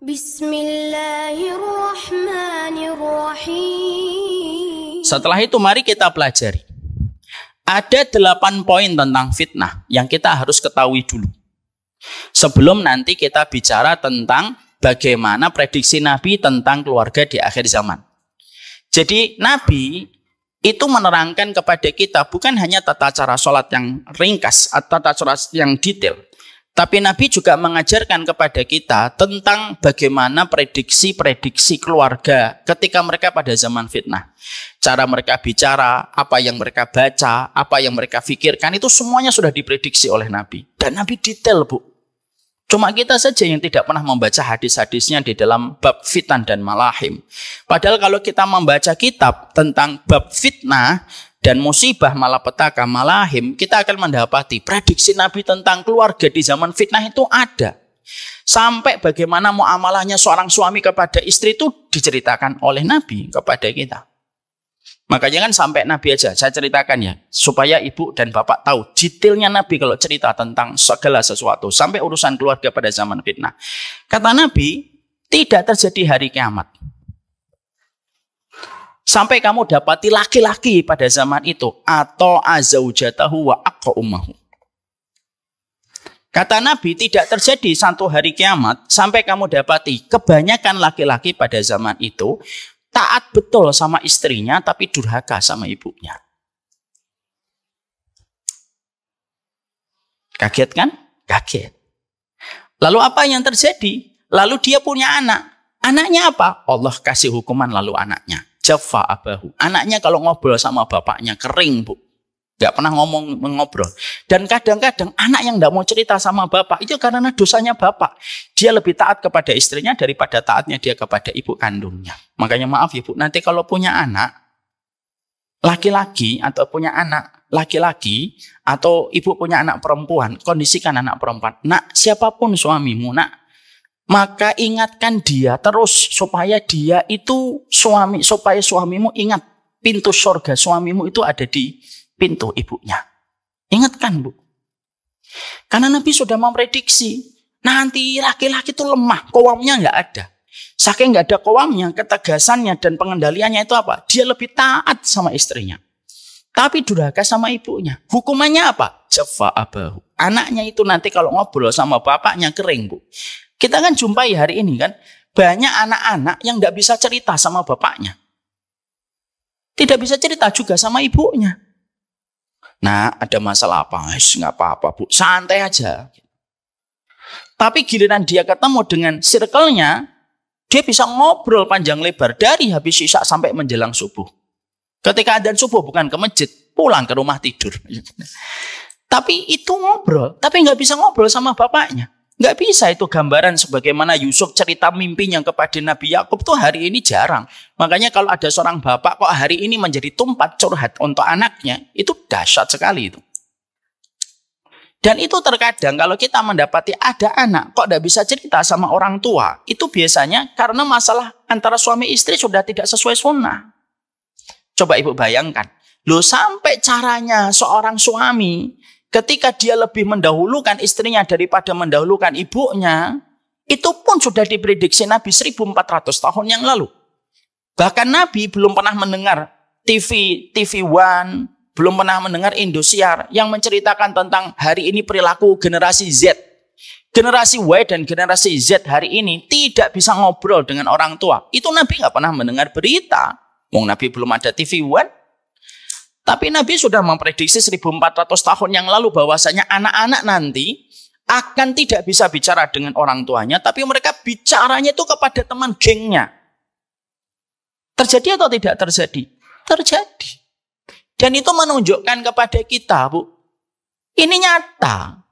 Bismillahirrahmanirrahim. Setelah itu mari kita pelajari. Ada 8 poin tentang fitnah yang kita harus ketahui dulu. Sebelum nanti kita bicara tentang bagaimana prediksi Nabi tentang keluarga di akhir zaman. Jadi Nabi itu menerangkan kepada kita bukan hanya tata cara sholat yang ringkas atau tata cara yang detail. Tapi Nabi juga mengajarkan kepada kita tentang bagaimana prediksi-prediksi keluarga ketika mereka pada zaman fitnah. Cara mereka bicara, apa yang mereka baca, apa yang mereka pikirkan, itu semuanya sudah diprediksi oleh Nabi. Dan Nabi detail, Bu. Cuma kita saja yang tidak pernah membaca hadis-hadisnya di dalam bab fitan dan malahim. Padahal kalau kita membaca kitab tentang bab fitnah dan musibah malapetaka malahim, kita akan mendapati prediksi Nabi tentang keluarga di zaman fitnah itu ada. Sampai bagaimana muamalahnya seorang suami kepada istri itu diceritakan oleh Nabi kepada kita. Makanya kan sampai Nabi aja, saya ceritakan ya, supaya ibu dan bapak tahu detailnya Nabi kalau cerita tentang segala sesuatu, sampai urusan keluarga pada zaman fitnah. Kata Nabi, tidak terjadi hari kiamat sampai kamu dapati laki-laki pada zaman itu atau azaujatahu wa aqqa ummahu. Kata Nabi, tidak terjadi satu hari kiamat sampai kamu dapati kebanyakan laki-laki pada zaman itu taat betul sama istrinya tapi durhaka sama ibunya. Kaget kan? Kaget. Lalu apa yang terjadi? Lalu dia punya anak. Anaknya apa? Allah kasih hukuman lalu anaknya. Jaffa abahu. Anaknya kalau ngobrol sama bapaknya kering, Bu. Gak pernah ngobrol. Dan kadang-kadang anak yang gak mau cerita sama bapak itu karena dosanya bapak. Dia lebih taat kepada istrinya daripada taatnya dia kepada ibu kandungnya. Makanya maaf ya Bu, nanti kalau punya anak laki-laki atau punya anak laki-laki atau ibu punya anak perempuan, kondisikan anak perempuan. Nak, siapapun suamimu, nak, maka ingatkan dia terus supaya dia itu supaya suamimu ingat pintu surga suamimu itu ada di pintu ibunya. Ingatkan, Bu. Karena Nabi sudah memprediksi nanti laki-laki itu lemah, qawamnya nggak ada. Saking nggak ada qawamnya, ketegasannya dan pengendaliannya itu apa? Dia lebih taat sama istrinya, tapi durhaka sama ibunya. Hukumannya apa? Jaffa abahu. Anaknya itu nanti kalau ngobrol sama bapaknya kering, Bu. Kita kan jumpai hari ini kan, banyak anak-anak yang nggak bisa cerita sama bapaknya. Tidak bisa cerita juga sama ibunya. Nah, ada masalah apa? Nggak apa-apa, Bu. Santai aja. Tapi giliran dia ketemu dengan circle-nya, dia bisa ngobrol panjang lebar dari habis isya sampai menjelang subuh. Ketika adzan subuh bukan ke masjid, pulang ke rumah tidur. Tapi itu ngobrol, tapi nggak bisa ngobrol sama bapaknya. Nggak bisa itu gambaran sebagaimana Yusuf cerita mimpinya kepada Nabi Yakub tuh hari ini jarang. Makanya kalau ada seorang bapak kok hari ini menjadi tempat curhat untuk anaknya, itu dahsyat sekali itu. Dan itu terkadang kalau kita mendapati ada anak kok tidak bisa cerita sama orang tua, itu biasanya karena masalah antara suami istri sudah tidak sesuai sunnah. Coba ibu bayangkan, loh sampai caranya seorang suami ketika dia lebih mendahulukan istrinya daripada mendahulukan ibunya, itu pun sudah diprediksi Nabi 1400 tahun yang lalu. Bahkan Nabi belum pernah mendengar TV One, belum pernah mendengar Indosiar yang menceritakan tentang hari ini perilaku generasi Z. Generasi Y dan generasi Z hari ini tidak bisa ngobrol dengan orang tua. Itu Nabi nggak pernah mendengar berita. Wong Nabi belum ada TV One. Tapi Nabi sudah memprediksi 1400 tahun yang lalu bahwasanya anak-anak nanti akan tidak bisa bicara dengan orang tuanya, tapi mereka bicaranya itu kepada teman gengnya. Terjadi atau tidak terjadi? Terjadi. Dan itu menunjukkan kepada kita, Bu, ini nyata.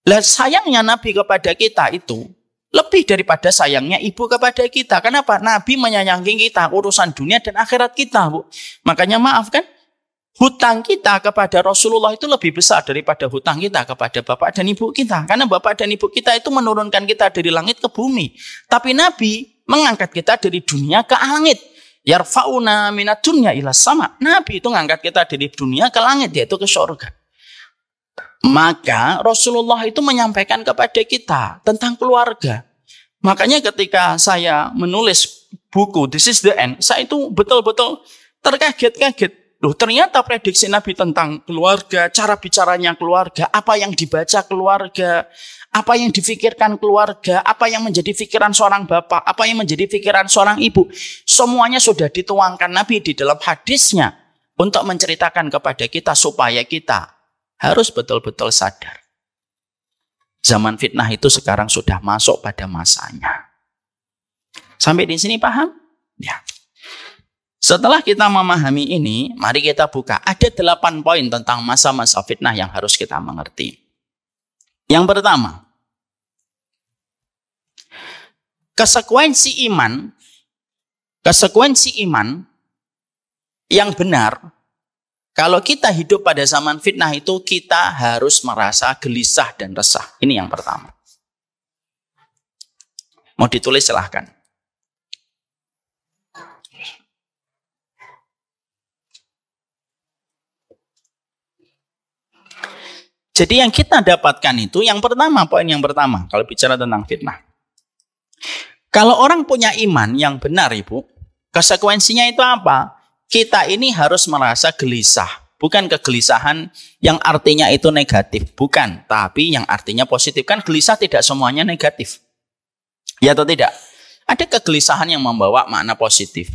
Lah sayangnya Nabi kepada kita itu lebih daripada sayangnya ibu kepada kita. Kenapa? Nabi menyayangi kita, urusan dunia dan akhirat kita, Bu. Makanya maaf kan, hutang kita kepada Rasulullah itu lebih besar daripada hutang kita kepada bapak dan ibu kita. Karena bapak dan ibu kita itu menurunkan kita dari langit ke bumi. Tapi Nabi mengangkat kita dari dunia ke langit. Yarfa'una minat dunya ila sama. Nabi itu mengangkat kita dari dunia ke langit, yaitu ke surga. Maka Rasulullah itu menyampaikan kepada kita tentang keluarga. Makanya ketika saya menulis buku This is the End, saya itu betul-betul terkaget-kaget. Loh, ternyata prediksi Nabi tentang keluarga, cara bicaranya keluarga, apa yang dibaca keluarga, apa yang difikirkan keluarga, apa yang menjadi pikiran seorang bapak, apa yang menjadi pikiran seorang ibu, semuanya sudah dituangkan Nabi di dalam hadisnya untuk menceritakan kepada kita supaya kita harus betul-betul sadar. Zaman fitnah itu sekarang sudah masuk pada masanya. Sampai di sini paham? Ya. Setelah kita memahami ini, mari kita buka. Ada 8 poin tentang masa-masa fitnah yang harus kita mengerti. Yang pertama, konsekuensi iman yang benar. Kalau kita hidup pada zaman fitnah itu, kita harus merasa gelisah dan resah. Ini yang pertama. Mau ditulis silahkan. Jadi yang kita dapatkan itu, yang pertama, poin yang pertama, kalau bicara tentang fitnah. Kalau orang punya iman yang benar, Ibu, konsekuensinya itu apa? Kita ini harus merasa gelisah. Bukan kegelisahan yang artinya itu negatif. Bukan, tapi yang artinya positif. Kan gelisah tidak semuanya negatif. Ya atau tidak? Ada kegelisahan yang membawa makna positif.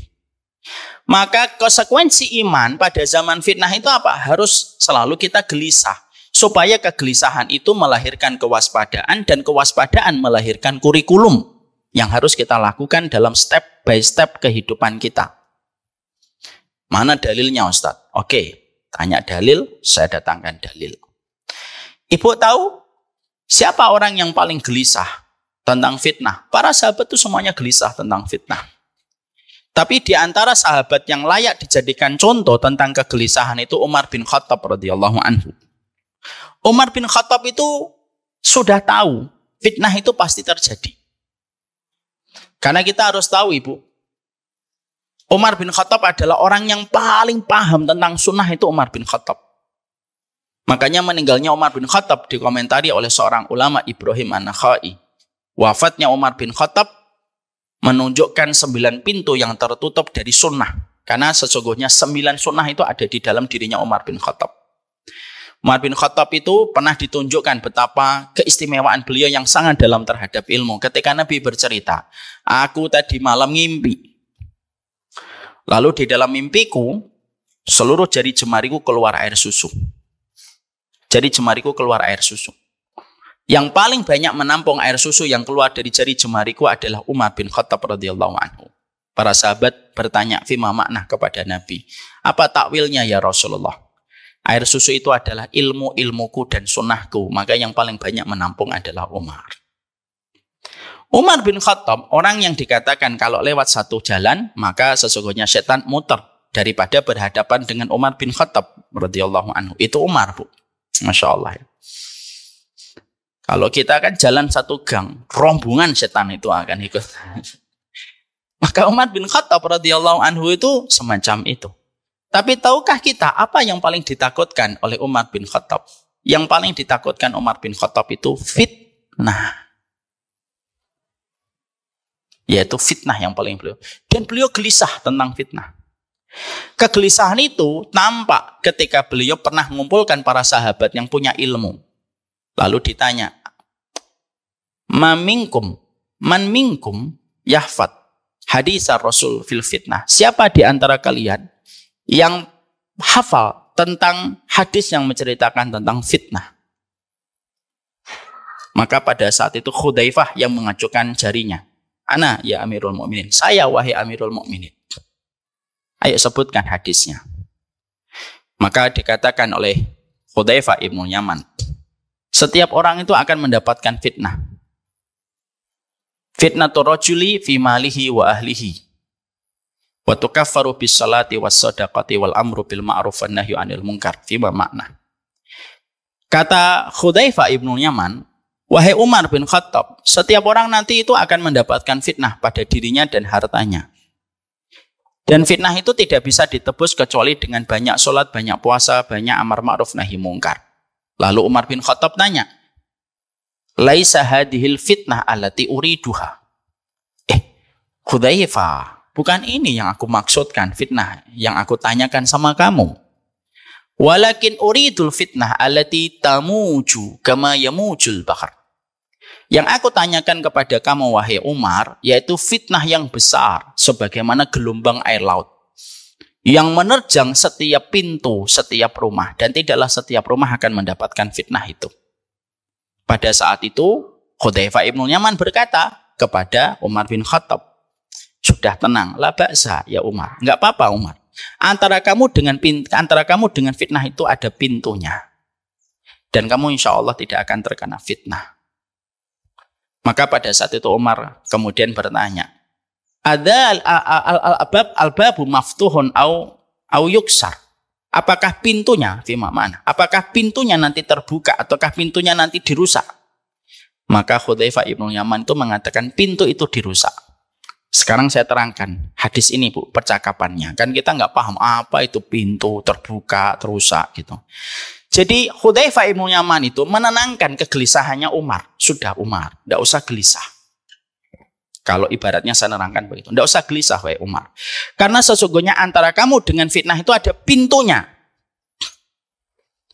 Maka konsekuensi iman pada zaman fitnah itu apa? Harus selalu kita gelisah. Supaya kegelisahan itu melahirkan kewaspadaan dan kewaspadaan melahirkan kurikulum yang harus kita lakukan dalam step by step kehidupan kita. Mana dalilnya Ustadz? Oke, tanya dalil, saya datangkan dalil. Ibu tahu siapa orang yang paling gelisah tentang fitnah? Para sahabat itu semuanya gelisah tentang fitnah. Tapi di antara sahabat yang layak dijadikan contoh tentang kegelisahan itu Umar bin Khattab radhiyallahu anhu. Umar bin Khattab itu sudah tahu fitnah itu pasti terjadi. Karena kita harus tahu, Ibu, Umar bin Khattab adalah orang yang paling paham tentang sunnah itu Umar bin Khattab. Makanya meninggalnya Umar bin Khattab dikomentari oleh seorang ulama Ibrahim An-Nakhai. Wafatnya Umar bin Khattab menunjukkan 9 pintu yang tertutup dari sunnah. Karena sesungguhnya 9 sunnah itu ada di dalam dirinya Umar bin Khattab. Umar bin Khattab itu pernah ditunjukkan betapa keistimewaan beliau yang sangat dalam terhadap ilmu. Ketika Nabi bercerita, aku tadi malam ngimpi. Lalu di dalam mimpiku, seluruh jari jemariku keluar air susu. Jari jemariku keluar air susu. Yang paling banyak menampung air susu yang keluar dari jari jemariku adalah Umar bin Khattab radhiyallahu anhu. Para sahabat bertanya fima makna kepada Nabi. Apa takwilnya ya Rasulullah? Air susu itu adalah ilmuku dan sunnahku. Maka yang paling banyak menampung adalah Umar. Umar bin Khattab, orang yang dikatakan kalau lewat satu jalan, maka sesungguhnya setan muter daripada berhadapan dengan Umar bin Khattab radhiyallahu anhu. Itu Umar, Bu. Masya Allah. Kalau kita kan jalan satu gang, rombongan setan itu akan ikut. Maka Umar bin Khattab radhiyallahu anhu itu semacam itu. Tapi tahukah kita apa yang paling ditakutkan oleh Umar bin Khattab? Yang paling ditakutkan Umar bin Khattab itu fitnah. Yaitu fitnah yang paling beliau. Dan beliau gelisah tentang fitnah. Kegelisahan itu nampak ketika beliau pernah mengumpulkan para sahabat yang punya ilmu. Lalu ditanya, man minkum yahfad hadis Rasul fil fitnah. Siapa di antara kalian yang hafal tentang hadis yang menceritakan tentang fitnah? Maka pada saat itu Hudzaifah yang mengacukan jarinya. Ana ya Amirul Mukminin. Saya wahai Amirul Mukminin. Ayo sebutkan hadisnya. Maka dikatakan oleh Hudzaifah ibnu Yaman, setiap orang itu akan mendapatkan fitnah. Fitnatur rajuli fi malihi wa ahlihi. Wa tukaffaru bis salati was sadaqati wal amru bil ma'ruf wan nahyu 'anil munkar. Fima makna. Kata Hudzaifah ibnu Yaman, wahai Umar bin Khattab, setiap orang nanti itu akan mendapatkan fitnah pada dirinya dan hartanya. Dan fitnah itu tidak bisa ditebus kecuali dengan banyak sholat, banyak puasa, banyak amar ma'ruf nahi mungkar. Lalu Umar bin Khattab tanya, laisa hadhil fitnah allati uriduha. Hudzaifah, bukan ini yang aku maksudkan fitnah yang aku tanyakan sama kamu. Walakin uridul fitnah allati tamuju kama yamujul bahr. Yang aku tanyakan kepada kamu wahai Umar, yaitu fitnah yang besar sebagaimana gelombang air laut yang menerjang setiap pintu, setiap rumah, dan tidaklah setiap rumah akan mendapatkan fitnah itu. Pada saat itu, Hudzaifah ibnu Yaman berkata kepada Umar bin Khattab, sudah tenang, la ba'sa ya Umar, enggak apa-apa Umar. Antara kamu dengan fitnah itu ada pintunya, dan kamu insya Allah tidak akan terkena fitnah. Maka pada saat itu Umar kemudian bertanya, ada al-babu maftuhun au yuksar. Apakah pintunya, fima mana? Apakah pintunya nanti terbuka ataukah pintunya nanti dirusak? Maka Hudzaifah ibnu Yaman itu mengatakan pintu itu dirusak. Sekarang saya terangkan hadis ini Bu, percakapannya. Kan kita nggak paham apa itu pintu terbuka, terusak gitu. Jadi Hudzaifah ibnu Yaman itu menenangkan kegelisahannya Umar. Sudah Umar, tidak usah gelisah. Kalau ibaratnya saya nerangkan begitu. Tidak usah gelisah wahai Umar. Karena sesungguhnya antara kamu dengan fitnah itu ada pintunya.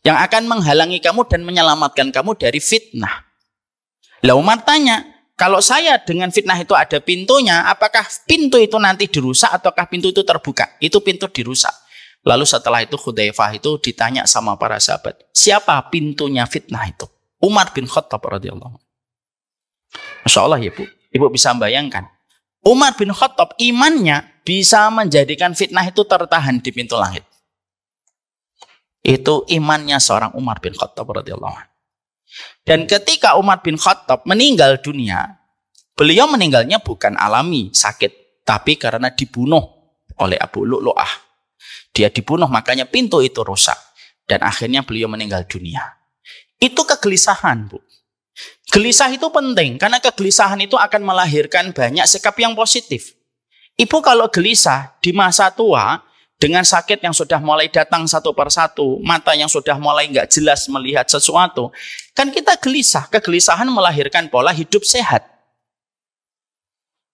Yang akan menghalangi kamu dan menyelamatkan kamu dari fitnah. Lah Umar tanya, kalau saya dengan fitnah itu ada pintunya, apakah pintu itu nanti dirusak ataukah pintu itu terbuka? Itu pintu dirusak. Lalu setelah itu Hudzaifah itu ditanya sama para sahabat, siapa pintunya fitnah itu? Umar bin Khattab radhiyallahu anhu. Masya Allah ya Bu, Ibu bisa bayangkan. Umar bin Khattab imannya bisa menjadikan fitnah itu tertahan di pintu langit. Itu imannya seorang Umar bin Khattab radhiyallahu anhu. Dan ketika Umar bin Khattab meninggal dunia, beliau meninggalnya bukan alami sakit, tapi karena dibunuh oleh Abu Lu'lu'ah. Dia dibunuh, makanya pintu itu rusak. Dan akhirnya beliau meninggal dunia. Itu kegelisahan, Bu. Gelisah itu penting, karena kegelisahan itu akan melahirkan banyak sikap yang positif. Ibu kalau gelisah di masa tua, dengan sakit yang sudah mulai datang satu persatu, mata yang sudah mulai nggak jelas melihat sesuatu, kan kita gelisah. Kegelisahan melahirkan pola hidup sehat.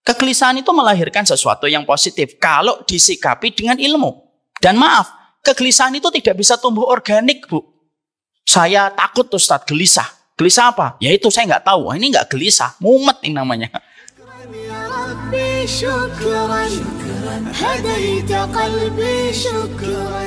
Kegelisahan itu melahirkan sesuatu yang positif kalau disikapi dengan ilmu. Dan maaf, kegelisahan itu tidak bisa tumbuh organik, Bu. Saya takut Ustadz, gelisah. Gelisah apa? Ya itu saya nggak tahu. Ini nggak gelisah, mumet ini namanya. شكرا هديت قلبي شكرا